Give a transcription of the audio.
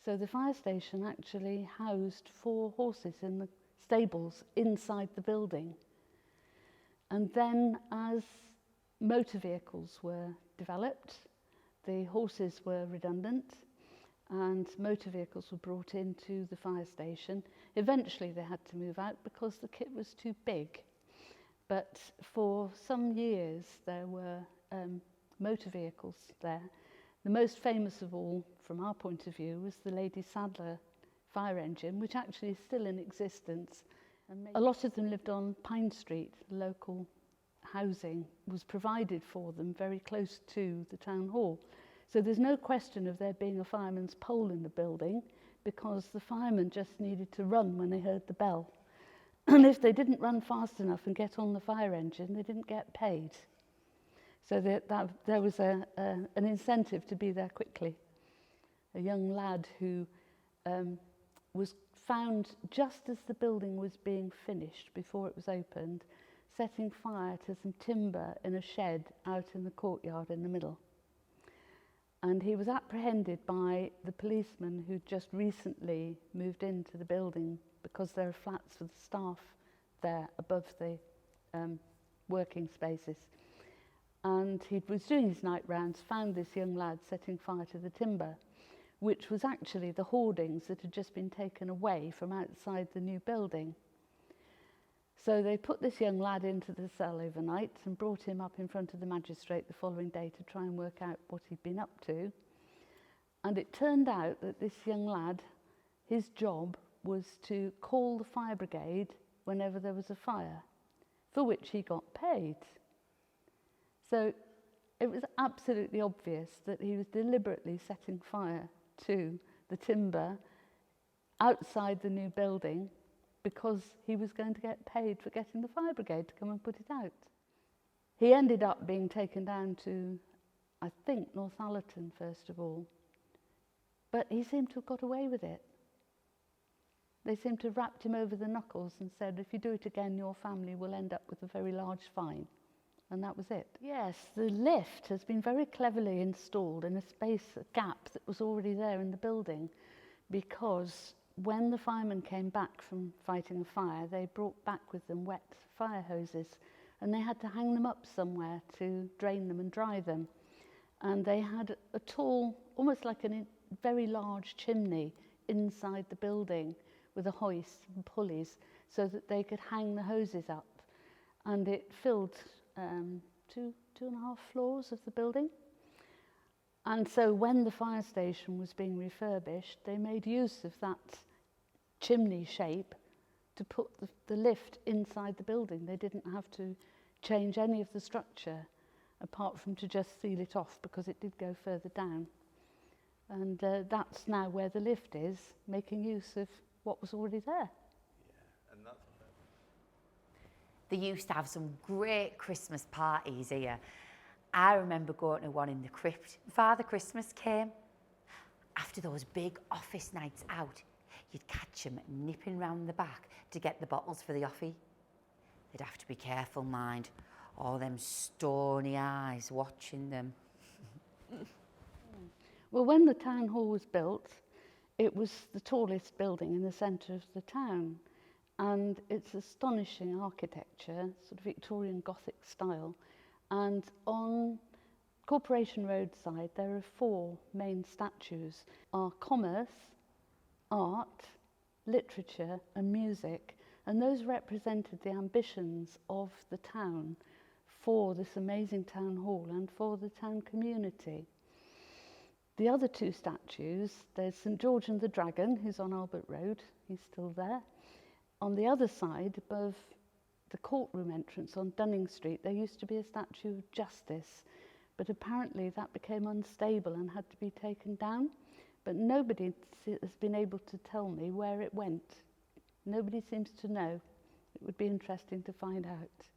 So the fire station actually housed 4 horses in the stables inside the building. And then as motor vehicles were developed, the horses were redundant and motor vehicles were brought into the fire station. Eventually they had to move out because the kit was too big. But for some years there were motor vehicles there. The most famous of all, from our point of view, was the Lady Sadler fire engine, which actually is still in existence. And a lot of them lived on Pine Street. Local housing was provided for them very close to the town hall. So there's no question of there being a fireman's pole in the building, because the firemen just needed to run when they heard the bell. And if they didn't run fast enough and get on the fire engine, they didn't get paid. So there was an incentive to be there quickly. A young lad who was found just as the building was being finished, before it was opened, setting fire to some timber in a shed out in the courtyard in the middle. And he was apprehended by the policeman who'd just recently moved into the building, because there are flats for the staff there above the working spaces. And he was doing his night rounds, found this young lad setting fire to the timber, which was actually the hoardings that had just been taken away from outside the new building. So they put this young lad into the cell overnight and brought him up in front of the magistrate the following day to try and work out what he'd been up to. And it turned out that this young lad, his job was to call the fire brigade whenever there was a fire, for which he got paid. So it was absolutely obvious that he was deliberately setting fire to the timber outside the new building, because he was going to get paid for getting the fire brigade to come and put it out. He ended up being taken down to, I think, Northallerton first of all, but he seemed to have got away with it. They seemed to have wrapped him over the knuckles and said, if you do it again, your family will end up with a very large fine. And that was it. Yes, the lift has been very cleverly installed in a gap that was already there in the building, because when the firemen came back from fighting a fire, they brought back with them wet fire hoses, and they had to hang them up somewhere to drain them and dry them. And they had a tall, almost like a very large chimney inside the building with a hoist and pulleys so that they could hang the hoses up. And it filled two and a half floors of the building. And so when the fire station was being refurbished, they made use of that chimney shape to put the lift inside the building. They didn't have to change any of the structure apart from to just seal it off, because it did go further down. And that's now where the lift is, making use of what was already there. Yeah, and that's They used to have some great Christmas parties here. I remember going to one in the crypt. Father Christmas came. After those big office nights out, you'd catch him nipping round the back to get the bottles for the offie. They'd have to be careful, mind. All them stony eyes watching them. Well, when the town hall was built, it was the tallest building in the centre of the town. And it's astonishing architecture, sort of Victorian Gothic style. And on Corporation Road side, there are 4 main statues: are commerce, art, literature and music. And those represented the ambitions of the town for this amazing town hall and for the town community. The other 2 statues, there's St George and the Dragon, who's on Albert Road, he's still there. On the other side, above the courtroom entrance on Dunning Street, there used to be a statue of Justice, but apparently that became unstable and had to be taken down. But nobody has been able to tell me where it went. Nobody seems to know. It would be interesting to find out.